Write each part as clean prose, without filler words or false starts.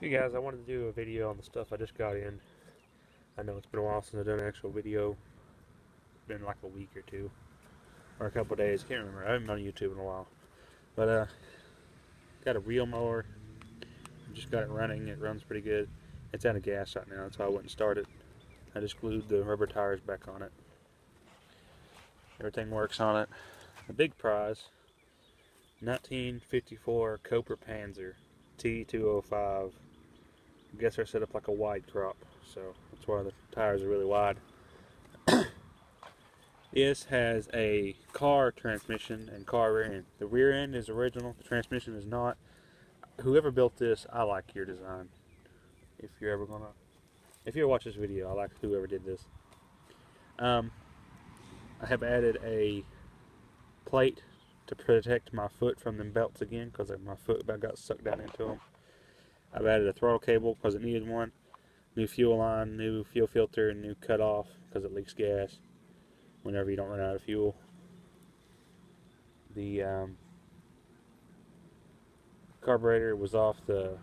Hey guys, I wanted to do a video on the stuff I just got in. I know it's been a while since I've done an actual video. It's been like a week or two, or a couple days. Can't remember. I haven't been on YouTube in a while. But got a reel mower. Just got it running. It runs pretty good. It's out of gas right now. That's why I wouldn't start it. I just glued the rubber tires back on it. Everything works on it. The big prize: 1954 Cooper Panzer T205. I guess they're set up like a wide crop, so that's why the tires are really wide. This has a car transmission and car rear end. The rear end is original, the transmission is not. Whoever built this, I like your design. If you ever watch this video, I like whoever did this. I have added a plate to protect my foot from them belts again, because my foot about got sucked down into them. I've added a throttle cable because it needed one. New fuel line, new fuel filter, and new cutoff because it leaks gas whenever you don't run out of fuel. The carburetor was off the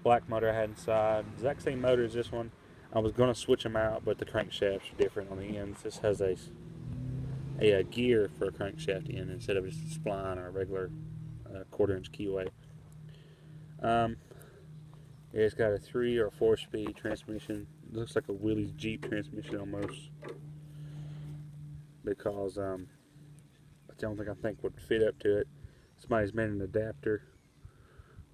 black motor I had inside. Exact same motor as this one. I was going to switch them out, but the crankshafts are different on the ends. This has a gear for a crankshaft end instead of just a spline or a regular quarter-inch keyway. It's got a 3 or 4-speed transmission. It looks like a Willys Jeep transmission almost, because that's the only thing I think would fit up to it. Somebody's made an adapter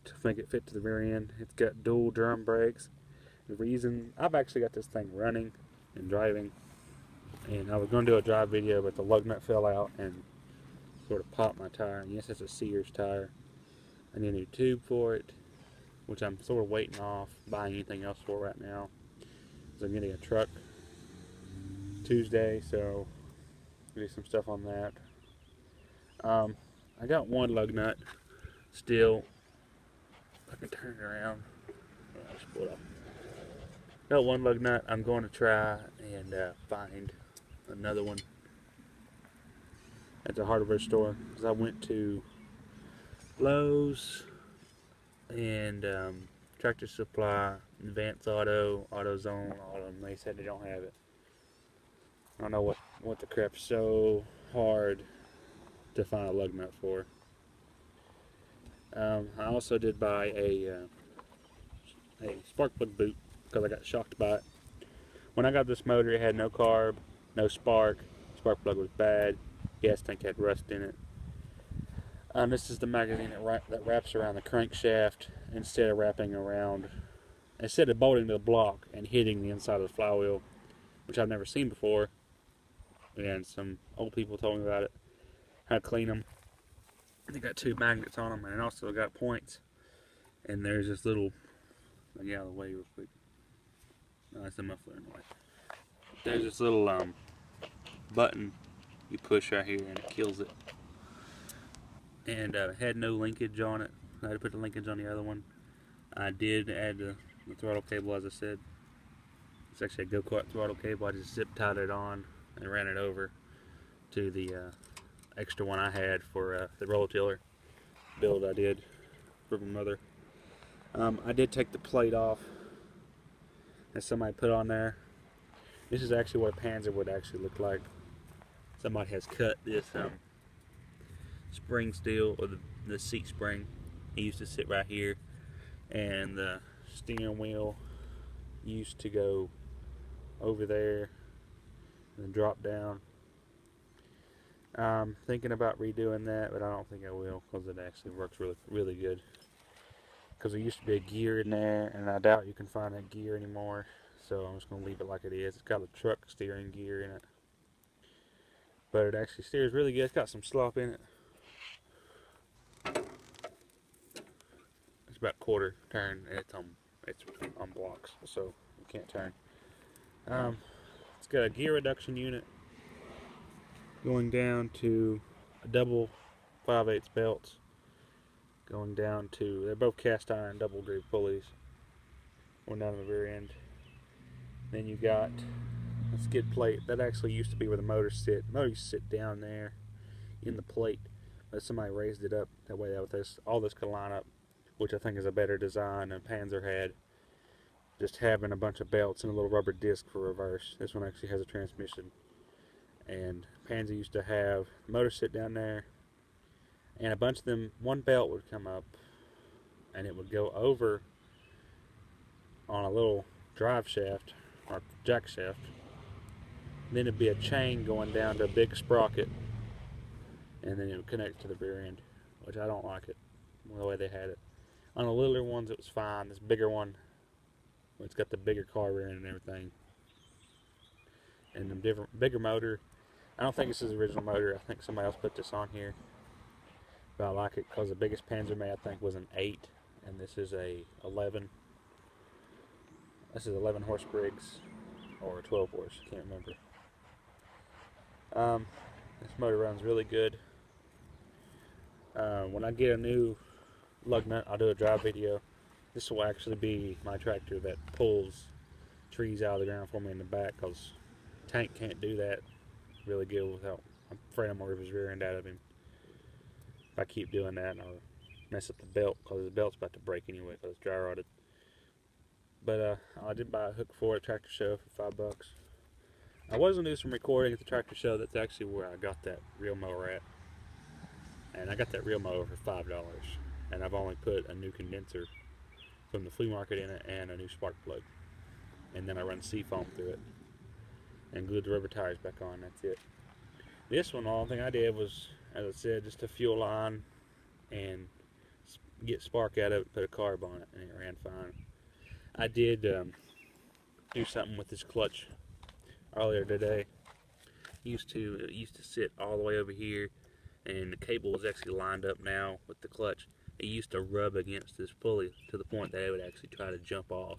to make it fit to the rear end. It's got dual drum brakes. The reason I've actually got this thing running and driving, and I was going to do a drive video, but the lug nut fell out and sort of popped my tire. And yes, it's a Sears tire. I need a new tube for it, which I'm sort of waiting off buying anything else for right now, because I'm getting a truck Tuesday, so do some stuff on that. I got one lug nut still. I can turn it around. Got one lug nut. I'm going to try and find another one at the hardware store, because I went to Lowe's and Tractor Supply, Advance Auto, AutoZone, all of them. They said they don't have it. I don't know what the crap's so hard to find a lug nut for. I also did buy a spark plug boot because I got shocked by it. When I got this motor, it had no carb, no spark. Spark plug was bad. Gas tank had rust in it. This is the magazine that wraps around the crankshaft instead of bolting to the block and hitting the inside of the flywheel, which I've never seen before. And some old people told me about it, how to clean them. They got 2 magnets on them, and also got points. And there's this little, I'll get out of the way real quick. No, that's the muffler in the way. There's this little button you push right here, and it kills it. And had no linkage on it. I had to put the linkage on the other one. I did add the throttle cable, as I said. It's actually a go-kart throttle cable. I just zip-tied it on and ran it over to the extra one I had for the rototiller build I did for my mother. I did take the plate off that somebody put on there. This is actually what a Panzer would actually look like. Somebody has cut this spring steel, or the seat spring. It used to sit right here, and the steering wheel used to go over there and then drop down. I'm thinking about redoing that, but I don't think I will, because it actually works really good. Because there used to be a gear in there, and I doubt you can find that gear anymore, so I'm just going to leave it like it is. It's got a truck steering gear in it, but it actually steers really good. It's got some slop in it. It's about quarter turn. It's on blocks, so you can't turn. It's got a gear reduction unit going down to a double 5/8 belts, going down to, they're both cast iron double groove pulleys going down the rear end. Then you got a skid plate that actually used to be where the motor sit. The motor used to sit down there in the plate, but somebody raised it up that way all this could line up, which I think is a better design than Panzer had. just having a bunch of belts and a little rubber disc for reverse. This one actually has a transmission. And Panzer used to have motor sit down there, and a bunch of them, one belt would come up and it would go over on a little drive shaft or jack shaft. Then it'd be a chain going down to a big sprocket, and then it would connect to the rear end, which I don't like it, the way they had it. On the littler ones it was fine. This bigger one, it's got the bigger car rear end and everything, and the bigger motor. I don't think this is the original motor. I think somebody else put this on here. But I like it because the biggest Panzer made, I think, was an 8. And this is a 11. This is 11 horse Briggs. Or 12 horse. I can't remember. This motor runs really good. When I get a new lug nut, I'll do a drive video. This will actually be my tractor that pulls trees out of the ground for me in the back, because tank can't do that really good without. I'm afraid I'm going to rip his rear end out of him if I keep doing that, and I'll mess up the belt, because the belt's about to break anyway because it's dry rotted. But I did buy a hook for it at Tractor Show for $5. I was going to do some recording at the Tractor Show. That's actually where I got that reel mower at, and I got that reel mower for $5, and I've only put a new condenser from the flea market in it and a new spark plug, and then I run seafoam through it and glued the rubber tires back on. That's it. This one, the only thing I did was, as I said, just a fuel line and get spark out of it, put a carb on it, and it ran fine. I did do something with this clutch earlier today. It used to sit all the way over here, and the cable is actually lined up now with the clutch. It used to rub against this pulley to the point that it would actually try to jump off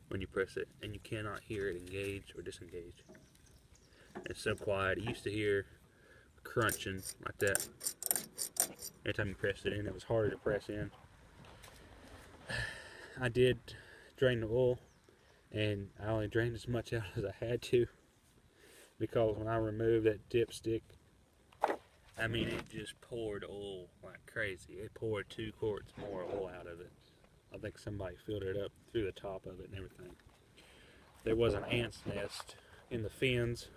when you press it, and you cannot hear it engage or disengage. It's so quiet. You used to hear crunching like that every time you pressed it in. It was harder to press in. I did drain the oil, and I only drained as much out as I had to, because when I removed that dipstick, I mean, it just poured oil like crazy. It poured 2 quarts more oil out of it. I think somebody filled it up through the top of it and everything. There was an ant's nest in the fins,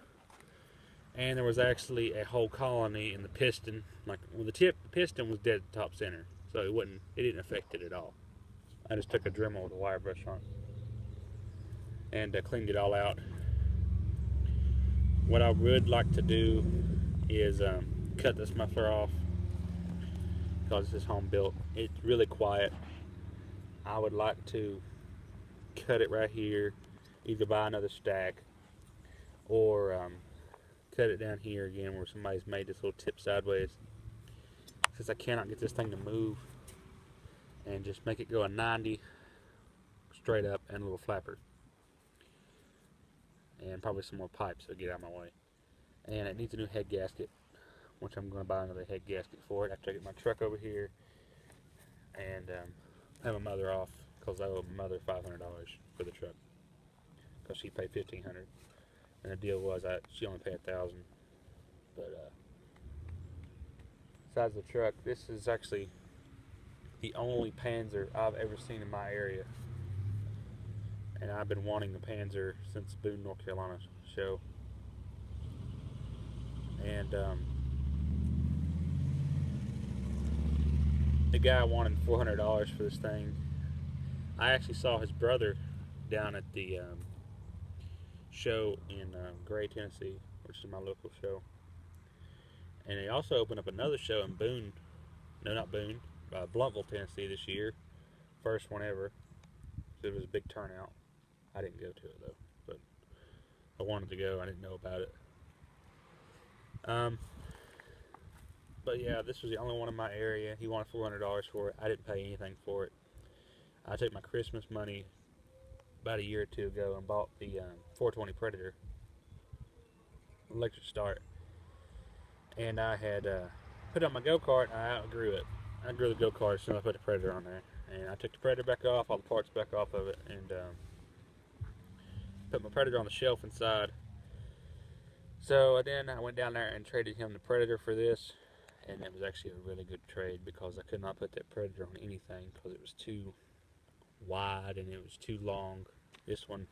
and there was actually a whole colony in the piston. Like, well, the piston was dead top center, so it didn't affect it at all. I just took a Dremel with a wire brush on it and cleaned it all out. What I would like to do is cut this muffler off, because this is home built. It's really quiet. I would like to cut it right here, either buy another stack or cut it down here again where somebody's made this little tip sideways, since I cannot get this thing to move, and just make it go a 90 straight up and a little flapper, and probably some more pipes to get out of my way. And it needs a new head gasket, which I'm going to buy another head gasket for it after I get my truck over here and have my mother off, because I owe my mother $500 for the truck, because she paid $1,500, and the deal was she only paid $1,000. But besides the truck, this is actually the only Panzer I've ever seen in my area, and I've been wanting a Panzer since Boone, North Carolina show. And the guy wanted $400 for this thing. I actually saw his brother down at the show in Gray, Tennessee, which is my local show. And he also opened up another show in Boone, no, not Boone, Blunteville, Tennessee this year. First one ever. So it was a big turnout. I didn't go to it though, but I wanted to go. I didn't know about it. But yeah, this was the only one in my area. He wanted $400 for it. I didn't pay anything for it. I took my Christmas money about a year or two ago and bought the 420 Predator electric start, and I had put it on my go-kart, and I outgrew it. I grew the go-kart as soon as I put the Predator on there, and I took the Predator back off, all the parts back off of it, and put my Predator on the shelf inside. So then I went down there and traded him the Predator for this, and it was actually a really good trade, because I could not put that Predator on anything because it was too wide and it was too long. This one,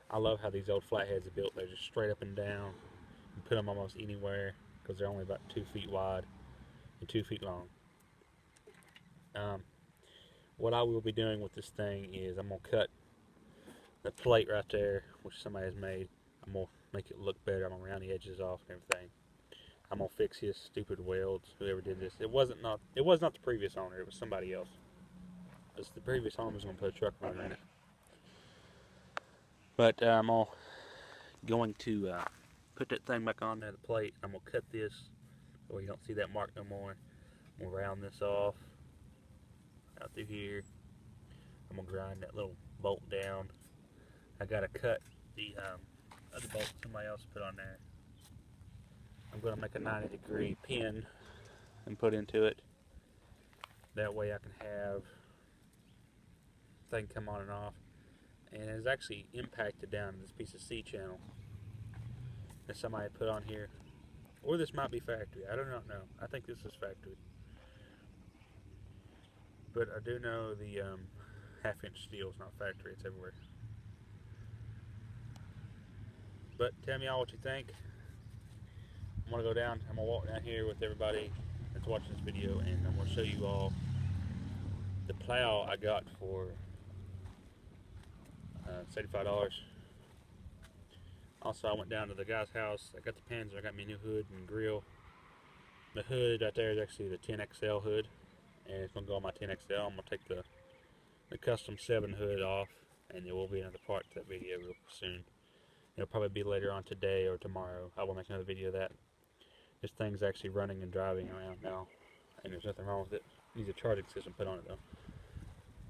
I love how these old flatheads are built. They're just straight up and down. You put them almost anywhere because they're only about 2 feet wide and 2 feet long. What I will be doing with this thing is I'm going to cut the plate right there, which somebody has made. I'm going to make it look better. I'm going to round the edges off and everything. I'm going to fix his stupid welds, whoever did this. It was not the previous owner, it was somebody else. Because the previous owner was going to put a truck runner in it. But I'm going to put that thing back on there, the plate. I'm going to cut this so you don't see that mark no more. I'm going to round this off out through here. I'm going to grind that little bolt down. I got to cut the other bolt somebody else put on there. I'm going to make a 90-degree pin and put into it. That way I can have the thing come on and off. And it's actually impacted down this piece of C-channel that somebody put on here. Or this might be factory. I do not know. I think this is factory. But I do know the half-inch steel is not factory. It's everywhere. But tell me all what you think. I'm going to go down. I'm going to walk down here with everybody that's watching this video, and I'm going to show you all the plow I got for $75. Also, I went down to the guy's house. I got the Panzer. I got me a new hood and grill. The hood right there is actually the 10XL hood, and it's going to go on my 10XL. I'm going to take the custom 7 hood off, and there will be another part to that video real soon. It'll probably be later on today or tomorrow. I will make another video of that. This thing's actually running and driving around now, and there's nothing wrong with it. It needs a charging system put on it though.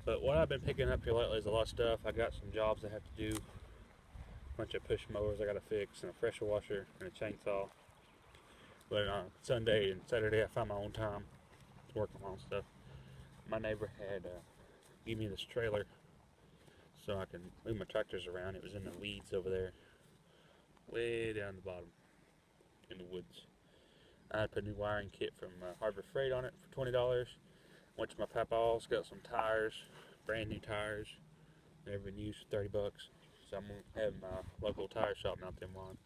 But what I've been picking up here lately is a lot of stuff. I got some jobs I have to do. A bunch of push mowers I got to fix, and a pressure washer, and a chainsaw. But on Sunday and Saturday I find my own time to work on my own stuff. My neighbor had given me this trailer so I can move my tractors around. It was in the weeds over there, way down the bottom in the woods. I put a new wiring kit from Harbor Freight on it for $20. Went to my papa's, got some tires, brand new tires, never been used for $30. So I'm gonna have my local tire shop mount them on.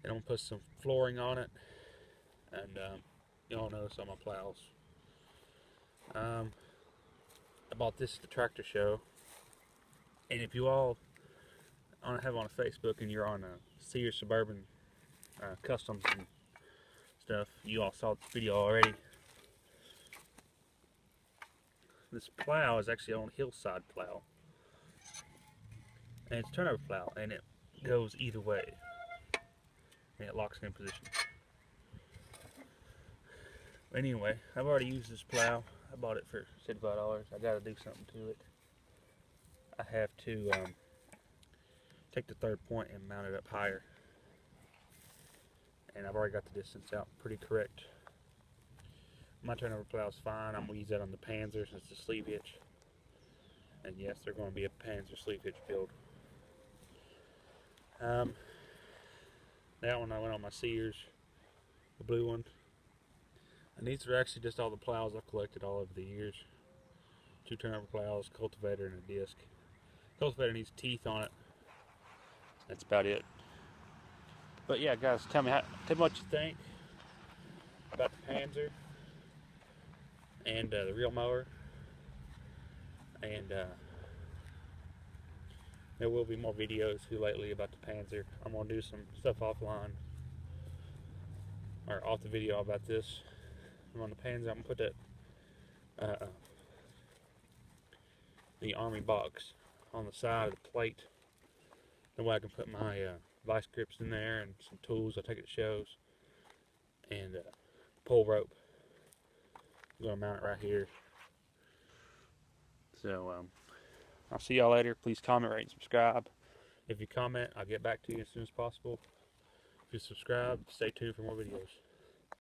And I'm gonna put some flooring on it, and you all know some of my plows. I bought this at the tractor show, and if you all have on Facebook and you're on Sears Suburban Customs and stuff, you all saw this video already. This plow is actually on hillside plow, and it's a turnover plow, and it goes either way, and it locks in position. Anyway, I've already used this plow. I bought it for $75. I got to do something to it. I have to take the third point and mount it up higher, and I've already got the distance out pretty correct. My turnover plow is fine. I'm going to use that on the Panzer since it's a sleeve hitch. And yes, they're going to be a Panzer sleeve hitch build. That one I went on my Sears, the blue one. And these are actually just all the plows I've collected all over the years. 2 turnover plows, cultivator, and a disc. Cultivator needs teeth on it. That's about it. But yeah, guys, tell me what you think about the Panzer and the reel mower. And there will be more videos lately about the Panzer. I'm going to do some stuff offline, or off the video about this. I'm on the Panzer. I'm going to put that the Army box on the side of the plate. That way I can put my vice grips in there and some tools I take it to shows, and pull rope. I'm going to mount it right here. So I'll see y'all later. Please comment, rate, and subscribe. If you comment, I'll get back to you as soon as possible. If you subscribe, stay tuned for more videos.